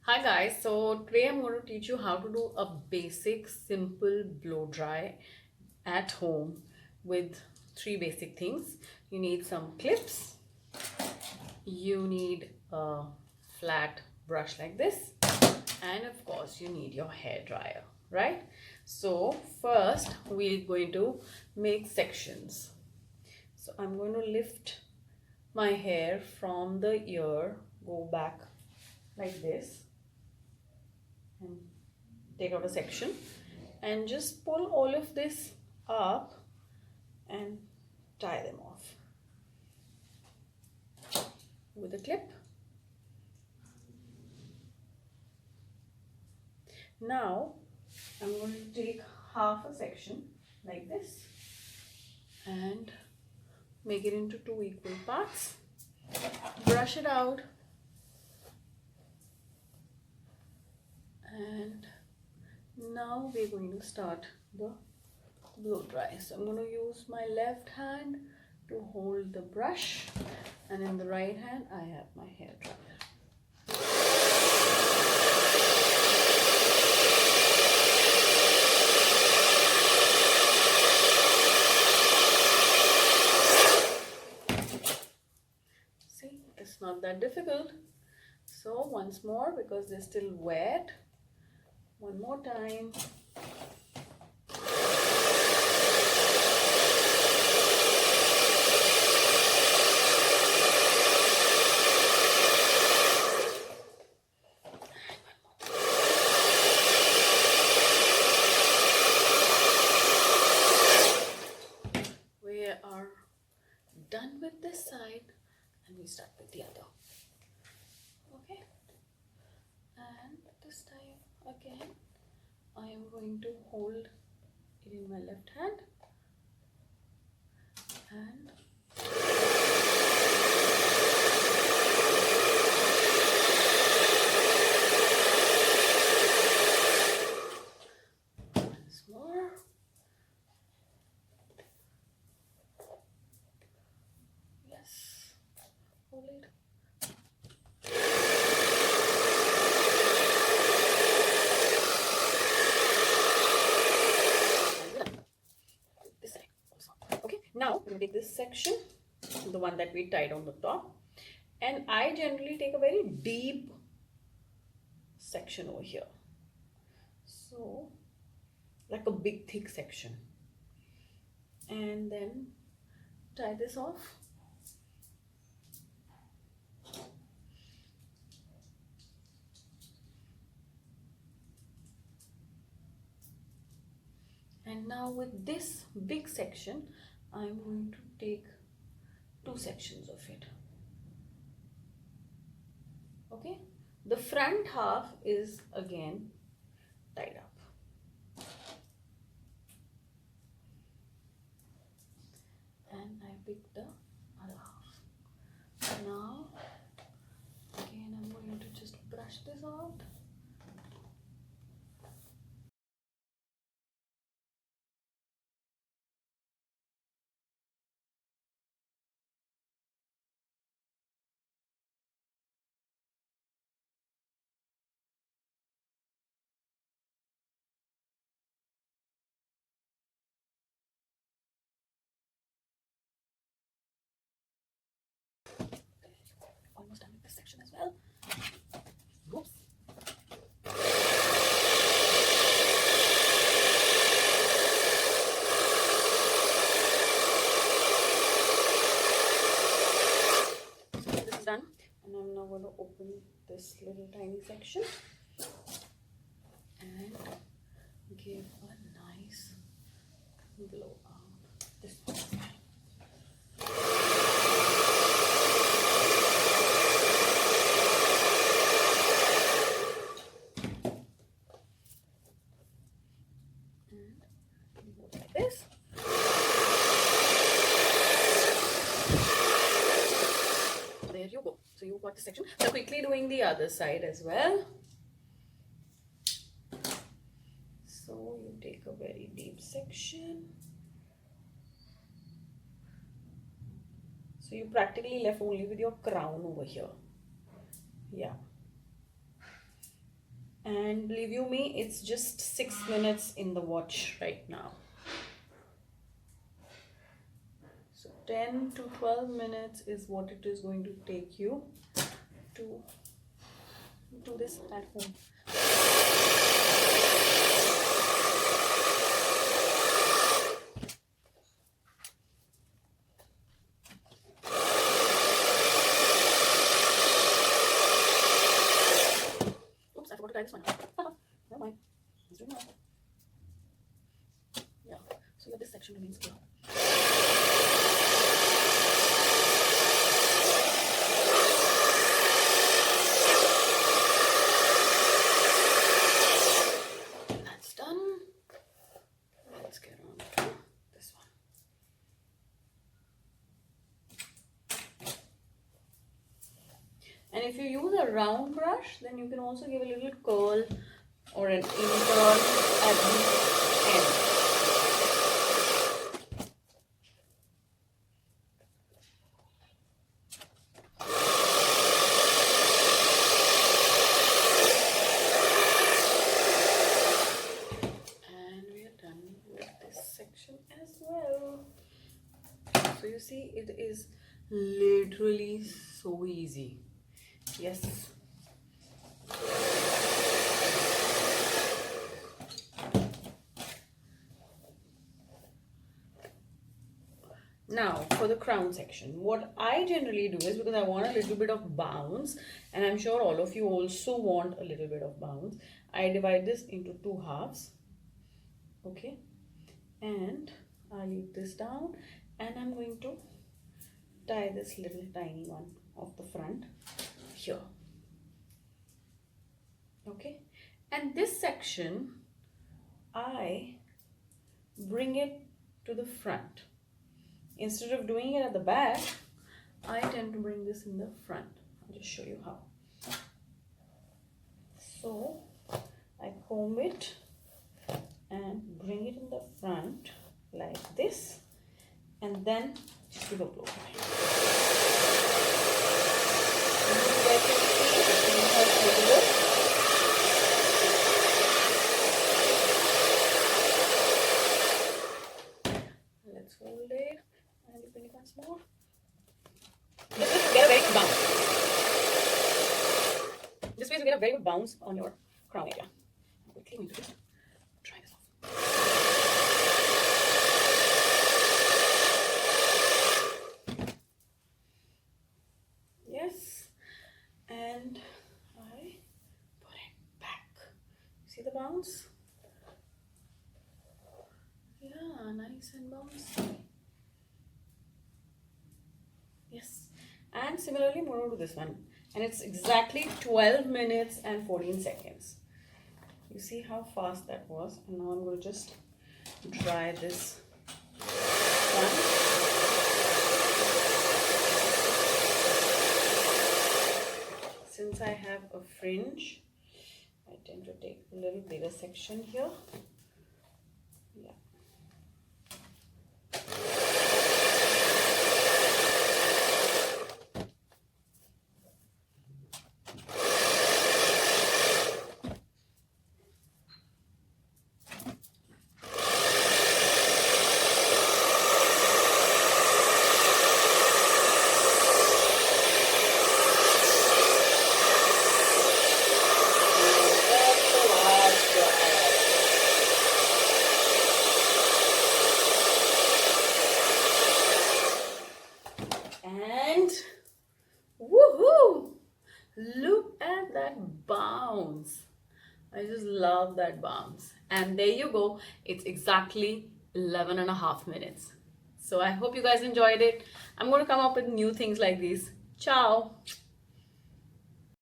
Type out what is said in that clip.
Hi guys, so today I'm going to teach you how to do a basic simple blow dry at home with three basic things. You need some clips, you need a flat brush like this, and of course you need your hair dryer, right? So first we're going to make sections. So I'm going to lift my hair from the ear, go back like this and take out a section and just pull all of this up and tie them off with a clip. Now I'm going to take half a section like this and make it into two equal parts, brush it out, and now we're going to start the blow dry. So I'm going to use my left hand to hold the brush, and in the right hand I have my hair dryer. See, it's not that difficult. So once more, because they're still wet, one more time. We are done with this side and we start with the other. Okay, and this time again I am going to hold it in my left hand and once more. Yes, hold it. This side also. Okay, now we'll take this section, the one that we tied on the top, and I generally take a very deep section over here, so like a big thick section, and then tie this off. And now with this big section I'm going to take two sections of it. Okay, the front half is again tied up, and I pick the other half. Now again I'm going to just brush this out. Almost done with this section as well. Oops. So this is done, and I'm now going to open this little tiny section and give a nice blow out this one. Like this. There you go. So you got the section. So quickly doing the other side as well. So you take a very deep section. So you practically left only with your crown over here. Yeah. And believe you me, it's just 6 minutes in the watch right now. So 10 to 12 minutes is what it is going to take you to do this at home. Oops, I forgot to tie this one. Never mind. Let's do it now. Yeah, so that this section remains clear. That's done. Let's get on to this one. And if you use a round brush, then you can also give a little curl or an intern at the end. And we are done with this section as well. So you see, it is literally so easy. Yes. Now for the crown section, what I generally do is, because I want a little bit of bounce, and I'm sure all of you also want a little bit of bounce, I divide this into 2 halves. Okay, and I leave this down, and I'm going to tie this little tiny one of the front here. Okay, and this section I bring it to the front. Instead of doing it at the back, I tend to bring this in the front. I'll just show you how. So I comb it and bring it in the front like this, and then just give a blow dry. Let's hold it and bring it once more. This way you get a very good bounce. This way you get a very good bounce on your crown area. I'm quickly going to just try this off. Yes, and I put it back. See the bounce? Yeah, nice and bouncy. Yes, and similarly more to this one, and it's exactly 12 minutes and 14 seconds. You see how fast that was. And now I'm going to just dry this one. Since I have a fringe, I tend to take a little bigger section here. Yeah. And woohoo! Look at that bounce. I just love that bounce. And there you go. It's exactly 11.5 minutes. So I hope you guys enjoyed it. I'm going to come up with new things like these. Ciao.